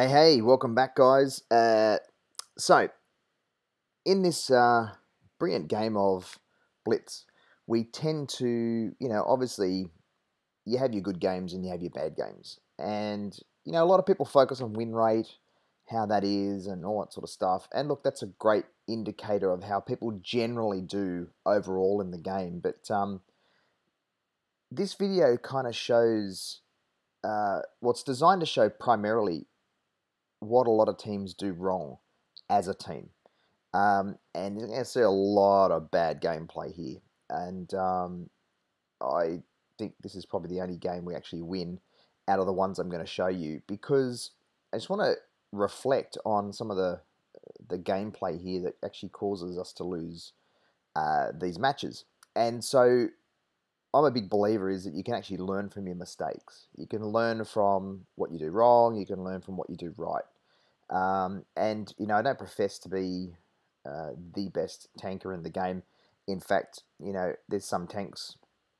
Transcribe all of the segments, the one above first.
Hey, welcome back, guys. So, in this brilliant game of Blitz, we tend to, obviously, you have your good games and you have your bad games. And, a lot of people focus on win rate, how that is, and all that sort of stuff. And look, that's a great indicator of how people generally do overall in the game. But this video kind of shows what's designed to show primarily what a lot of teams do wrong as a team. And you're going to see a lot of bad gameplay here. And I think this is probably the only game we actually win out of the ones I'm going to show you, because I just want to reflect on some of the gameplay here that actually causes us to lose these matches. And so I'm a big believer is that you can actually learn from your mistakes. You can learn from what you do wrong. You can learn from what you do right. And I don't profess to be the best tanker in the game. In fact, there's some tanks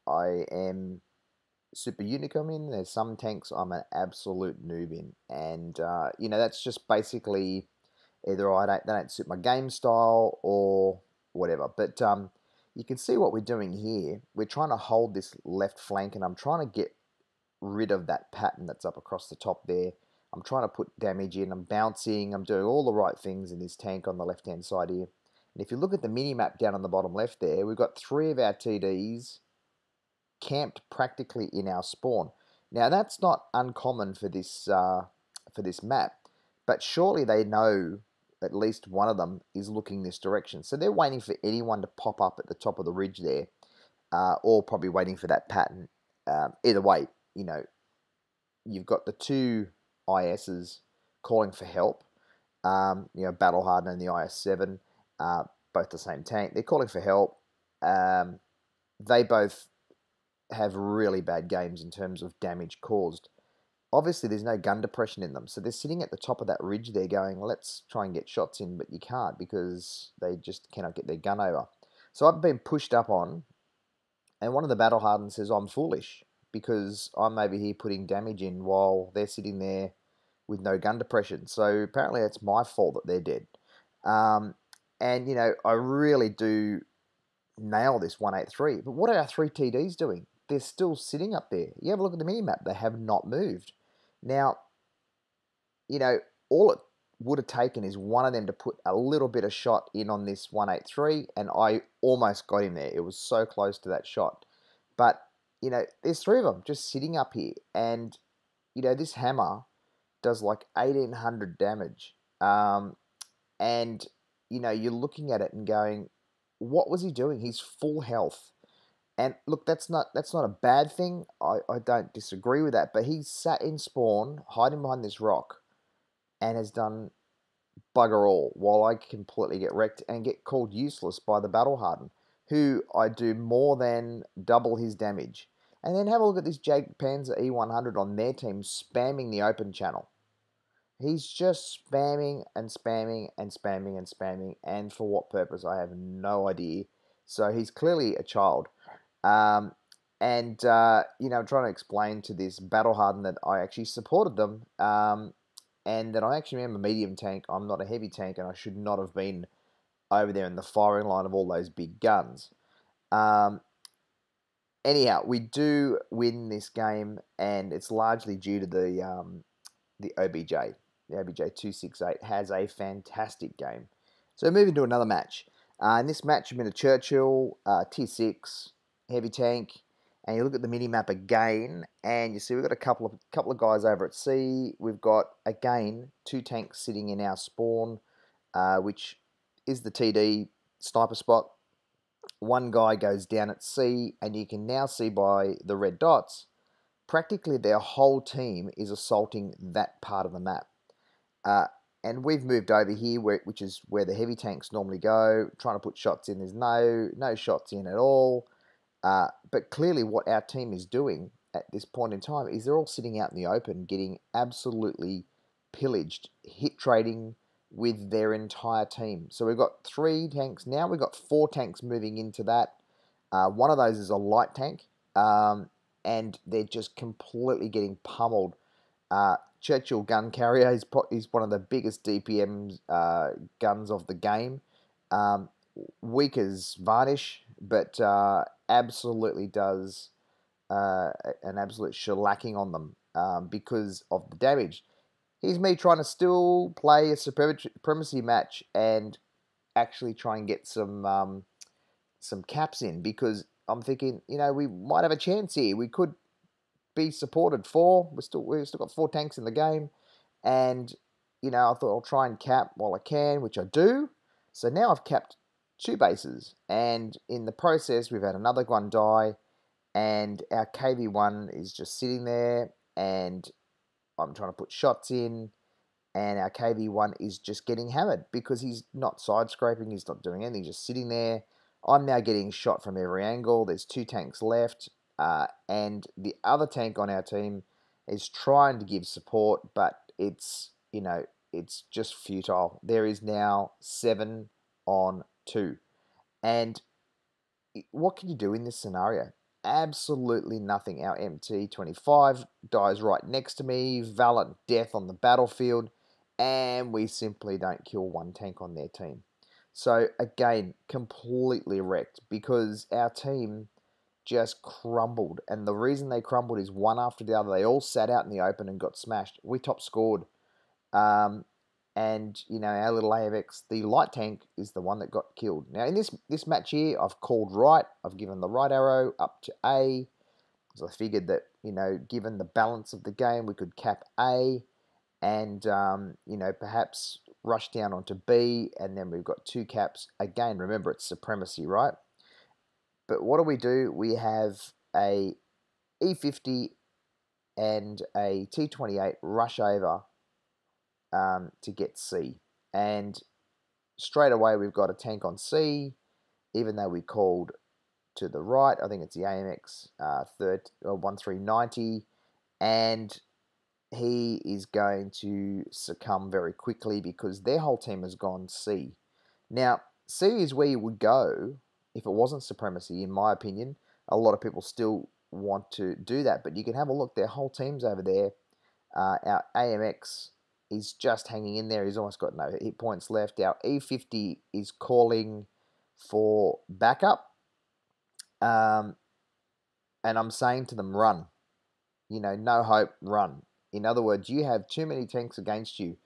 I am super unicum in. There's some tanks I'm an absolute noob in, and that's just basically either they don't suit my game style or whatever. But you can see what we're doing here. We're trying to hold this left flank, and I'm trying to get rid of that pattern that's up across the top there. I'm trying to put damage in, I'm bouncing, I'm doing all the right things in this tank on the left-hand side here. And if you look at the mini-map down on the bottom left there, we've got 3 of our TDs camped practically in our spawn. Now, that's not uncommon for this map, but surely they know at least one of them is looking this direction. So they're waiting for anyone to pop up at the top of the ridge there, or probably waiting for that pattern. Either way, you've got the 2 ISs calling for help. Battle Harden and the IS-7, both the same tank. They're calling for help. They both have really bad games in terms of damage caused. Obviously, there's no gun depression in them, so they're sitting at the top of that ridge there going, let's try and get shots in, but you can't because they just cannot get their gun over. So I've been pushed up on, and one of the Battle Harden says I'm foolish because I'm over here putting damage in while they're sitting there with no gun depression. So apparently it's my fault that they're dead. And, I really do nail this 183. But what are our 3 TDs doing? They're still sitting up there. You have a look at the mini-map. They have not moved. Now, all it would have taken is one of them to put a little bit of shot in on this 183, and I almost got him there. It was so close to that shot. But, there's 3 of them just sitting up here. And, this hammer does like 1800 damage. And, you're looking at it and going, what was he doing? He's full health. And look, that's not a bad thing. I don't disagree with that. But he's sat in spawn, hiding behind this rock, and has done bugger all, while I completely get wrecked and get called useless by the Battle Harden, who I do more than double his damage. And then have a look at this Jake Panzer E100 on their team spamming the open channel. He's just spamming and spamming and spamming and spamming, and for what purpose, I have no idea. So he's clearly a child. I'm trying to explain to this Battle Harden that I actually supported them, and that I actually am a medium tank. I'm not a heavy tank, and I should not have been over there in the firing line of all those big guns. Anyhow, we do win this game, and it's largely due to the OBJ. The OBJ 268 has a fantastic game. So moving to another match. In this match, I've been a Churchill, tier 6, heavy tank, and you look at the mini-map again, and you see we've got a couple of guys over at C. We've got, again, 2 tanks sitting in our spawn, which is the TD sniper spot. One guy goes down at C, and you can now see by the red dots, practically their whole team is assaulting that part of the map. And we've moved over here, which is where the heavy tanks normally go, trying to put shots in. There's no shots in at all. But clearly what our team is doing at this point in time is they're all sitting out in the open, getting absolutely pillaged, hit trading with their entire team. So we've got 3 tanks. Now we've got 4 tanks moving into that. One of those is a light tank, and they're just completely getting pummeled. Churchill gun carrier. He's one of the biggest DPM guns of the game. Um, Weak as varnish, but absolutely does an absolute shellacking on them because of the damage. Here's me trying to still play a supremacy match and actually try and get some caps in, because I'm thinking, we might have a chance here. We could be supported for. We've still got 4 tanks in the game, and I thought I'll try and cap while I can, which I do. So now I've capped 2 bases, and in the process we've had another one die, and our KV1 is just sitting there, and I'm trying to put shots in, and our KV1 is just getting hammered because he's not side scraping, he's not doing anything, he's just sitting there. I'm now getting shot from every angle. There's 2 tanks left, and the other tank on our team is trying to give support, but it's just futile. There is now 7-on-2, and what can you do in this scenario? Absolutely nothing. Our MT-25 dies right next to me, valiant death on the battlefield, and we simply don't kill 1 tank on their team. So again, completely wrecked because our team just crumbled, and the reason they crumbled is one after the other. They all sat out in the open and got smashed. We top scored. Um, and our little AMX, the light tank, is the one that got killed. Now in this match here, I've called right. I've given the right arrow up to A, because I figured that given the balance of the game, we could cap A, and perhaps rush down onto B, and then we've got 2 caps again. Remember, it's supremacy, right? But what do? We have a E50 and a T28 rush over to get C. And straight away we've got a tank on C, even though we called to the right. I think it's the AMX 1390, and he is going to succumb very quickly because their whole team has gone C. Now, C is where you would go if it wasn't supremacy, in my opinion. A lot of people still want to do that, but you can have a look. Their whole team's over there. Our AMX is just hanging in there. He's almost got no hit points left. Our E50 is calling for backup. And I'm saying to them, run. No hope, run. In other words, you have too many tanks against you.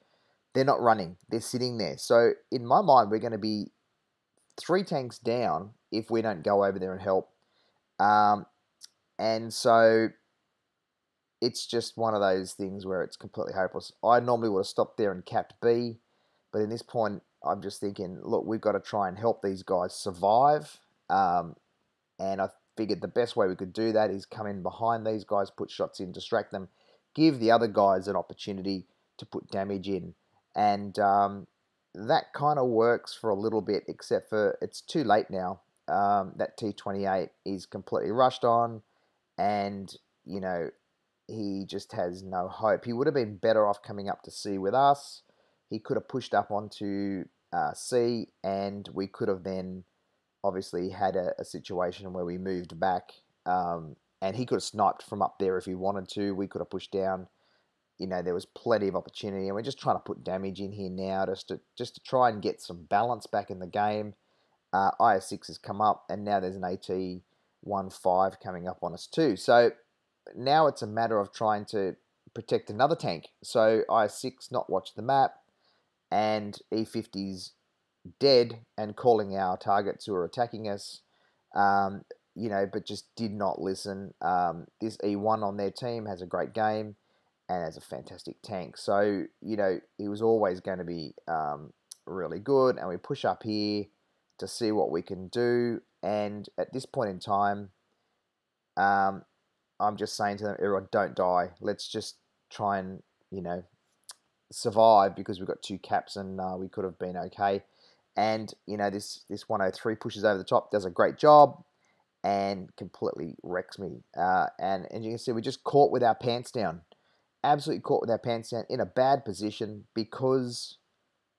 They're not running. They're sitting there. So in my mind, we're going to be 3 tanks down if we don't go over there and help. And so it's just one of those things where it's completely hopeless. I normally would have stopped there and capped B, but in this point, I'm just thinking, look, we've got to try and help these guys survive. And I figured the best way we could do that is come in behind these guys, put shots in, distract them, give the other guys an opportunity to put damage in. And that kind of works for a little bit, except for it's too late now. That T28 is completely rushed on, and, he just has no hope. He would have been better off coming up to C with us. He could have pushed up onto C, and we could have then obviously had a situation where we moved back, and he could have sniped from up there if he wanted to. We could have pushed down. There was plenty of opportunity, and we're just trying to put damage in here now just to try and get some balance back in the game. IS6 has come up, and now there's an AT-15 coming up on us too. So now it's a matter of trying to protect another tank. So IS6 not watch the map, and E50's dead and calling our targets who are attacking us, but just did not listen. This E1 on their team has a great game and has a fantastic tank. So, he was always going to be really good, and we push up here to see what we can do. And at this point in time, I'm just saying to them, everyone, don't die. Let's just try and, survive, because we've got 2 caps and we could have been okay. And, this 103 pushes over the top, does a great job, and completely wrecks me. And you can see we just caught with our pants down. Absolutely caught with our pants down in a bad position because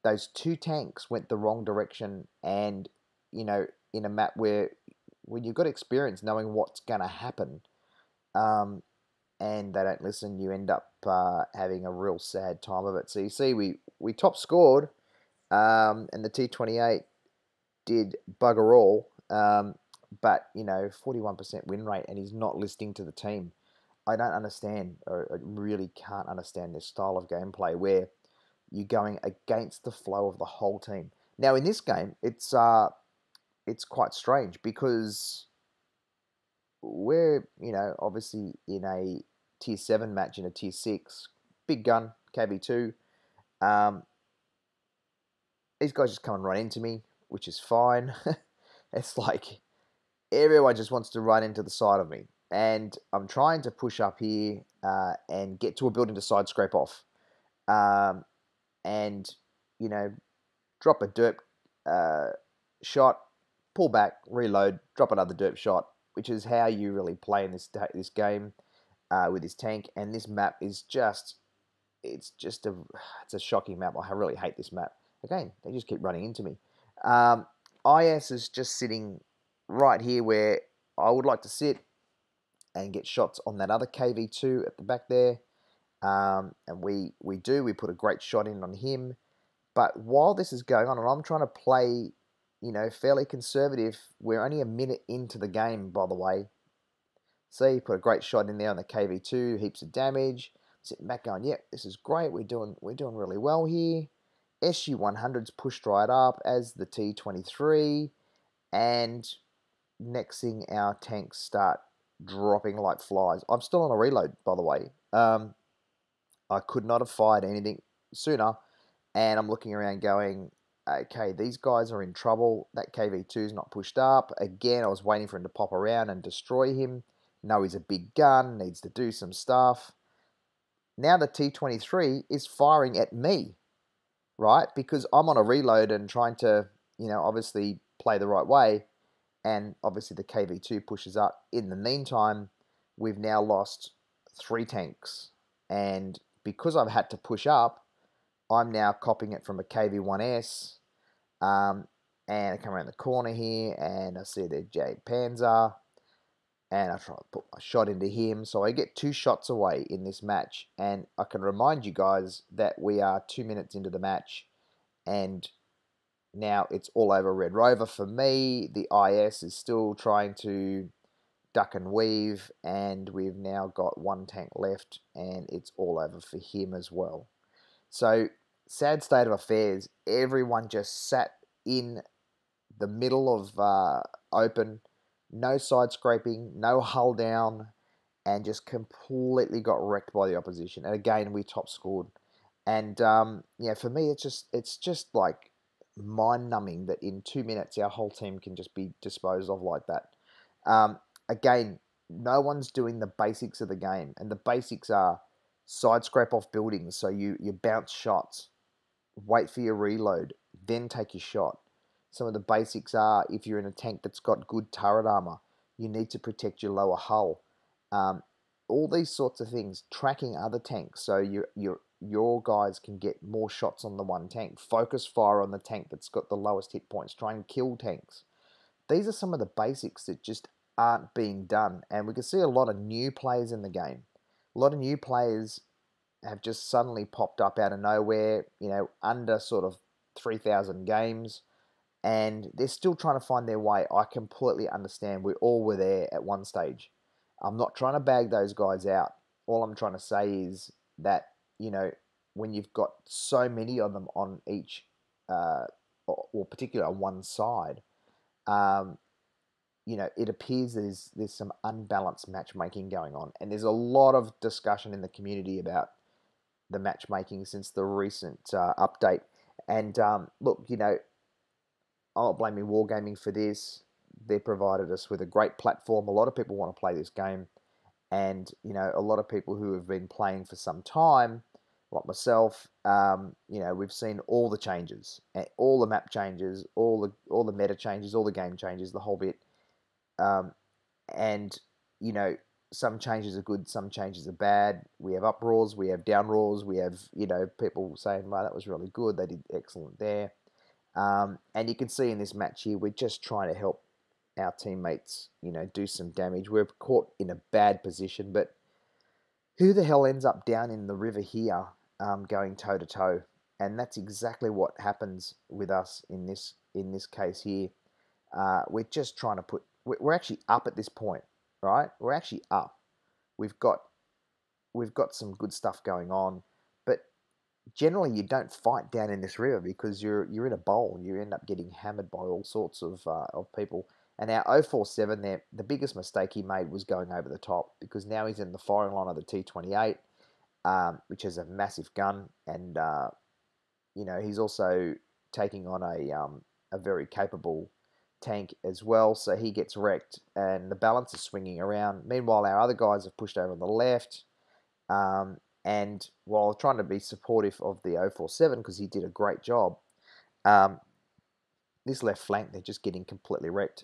those 2 tanks went the wrong direction. And, in a map where when you've got experience knowing what's going to happen, and they don't listen, you end up having a real sad time of it. So you see, we top scored, and the T28 did bugger all, but 41% win rate, and he's not listening to the team. I don't understand, or I really can't understand this style of gameplay where you're going against the flow of the whole team. Now in this game, it's quite strange because we're obviously in a tier 7 match in a tier 6 big gun KV2. Um, these guys just come and run into me, which is fine. It's like everyone just wants to run into the side of me, and I'm trying to push up here and get to a building to side scrape off, and you know drop a derp shot, pull back, reload, drop another derp shot, which is how you really play in this game with this tank. And this map is it's a shocking map. I really hate this map. Again, they just keep running into me. IS is just sitting right here where I would like to sit and get shots on that other KV2 at the back there. And we put a great shot in on him. But while this is going on, and I'm trying to play, fairly conservative, we're only a minute into the game, by the way. See, put a great shot in there on the KV2, heaps of damage. Sitting back going, yep, this is great. We're doing really well here. SU-100's pushed right up as the T-23, and next thing our tanks start dropping like flies. I'm still on a reload, by the way. I could not have fired anything sooner, and I'm looking around going, okay, these guys are in trouble. That KV2 is not pushed up. Again, I was waiting for him to pop around and destroy him. No, he's a big gun, needs to do some stuff. Now the T-23 is firing at me, right? Because I'm on a reload and trying to, obviously play the right way. And obviously the KV2 pushes up. In the meantime, we've now lost 3 tanks. And because I've had to push up, I'm now copying it from a KV1S. And I come around the corner here and I see the J Panzer. And I try to put my shot into him. So I get 2 shots away in this match. And I can remind you guys that we are 2 minutes into the match. And now it's all over Red Rover for me. The IS is still trying to duck and weave. And we've now got 1 tank left. And it's all over for him as well. So, sad state of affairs. Everyone just sat in the middle of open. No side scraping, no hull down, and just completely got wrecked by the opposition. And again, we top scored. And for me, it's just like mind numbing that in 2 minutes our whole team can just be disposed of like that. Again, no one's doing the basics of the game, and the basics are side scrape off buildings. So you bounce shots, wait for your reload, then take your shot. Some of the basics are, if you're in a tank that's got good turret armor, you need to protect your lower hull. All these sorts of things, tracking other tanks so your guys can get more shots on the one tank. Focus fire on the tank that's got the lowest hit points. Try and kill tanks. These are some of the basics that just aren't being done. And we can see a lot of new players in the game. A lot of new players have just suddenly popped up out of nowhere, under sort of 3,000 games. And they're still trying to find their way. I completely understand. We all were there at one stage. I'm not trying to bag those guys out. All I'm trying to say is that, when you've got so many of them on each, or particularly on one side, it appears there's some unbalanced matchmaking going on. And there's a lot of discussion in the community about the matchmaking since the recent update. And look, I'm not blaming Wargaming for this. They provided us with a great platform. A lot of people want to play this game. And, a lot of people who have been playing for some time, like myself, we've seen all the changes, all the map changes, all the meta changes, all the game changes, the whole bit. And, some changes are good, some changes are bad. We have uproars, we have down roars, we have, people saying, wow, that was really good. They did excellent there. And you can see in this match here, we're just trying to help our teammates, do some damage. We're caught in a bad position, but Who the hell ends up down in the river here, going toe to toe? And that's exactly what happens with us in this case here. We're just trying to put. We're actually up at this point, right? We're actually up. We've got some good stuff going on, but generally you don't fight down in this river because you're in a bowl. You end up getting hammered by all sorts of people. And our 047 there, the biggest mistake he made was going over the top, because now he's in the firing line of the T28, which is a massive gun, and he's also taking on a very capable tank as well. So he gets wrecked, and the balance is swinging around. Meanwhile, our other guys have pushed over on the left. And while trying to be supportive of the 047 because he did a great job, this left flank, they're just getting completely wrecked.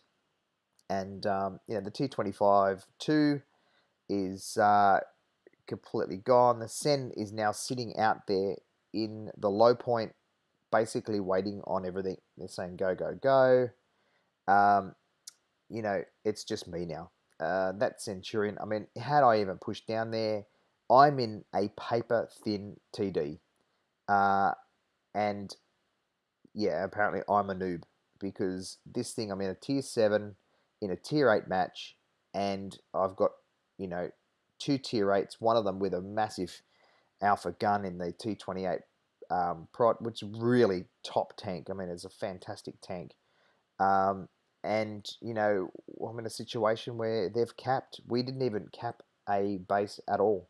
And the T25-2 is completely gone. The Sen is now sitting out there in the low point, basically waiting on everything. They're saying go, go, go. It's just me now. That Centurion, I mean, had I even pushed down there, I'm in a paper-thin TD. And, yeah, apparently I'm a noob, because this thing, I'm in a Tier 7, in a Tier 8 match, and I've got, 2 Tier 8s, one of them with a massive alpha gun in the T28 prod, which is really top tank. I mean, it's a fantastic tank. And, I'm in a situation where they've capped. We didn't even cap a base at all.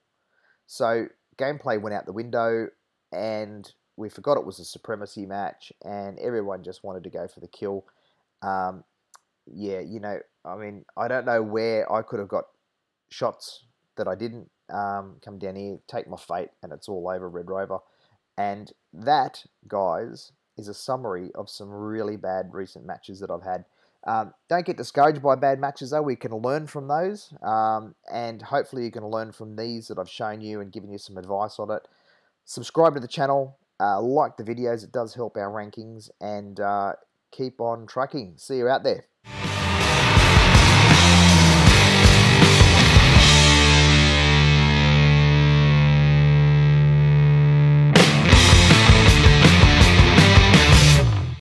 So gameplay went out the window, and we forgot it was a supremacy match, and everyone just wanted to go for the kill. I mean, I don't know where I could have got shots that I didn't. Come down here, take my fate, and it's all over, Red Rover. And that, guys, is a summary of some really bad recent matches that I've had. Don't get discouraged by bad matches, though. We can learn from those, and hopefully you can learn from these that I've shown you and given you some advice on it. Subscribe to the channel, like the videos. It does help our rankings, and keep on trucking. See you out there.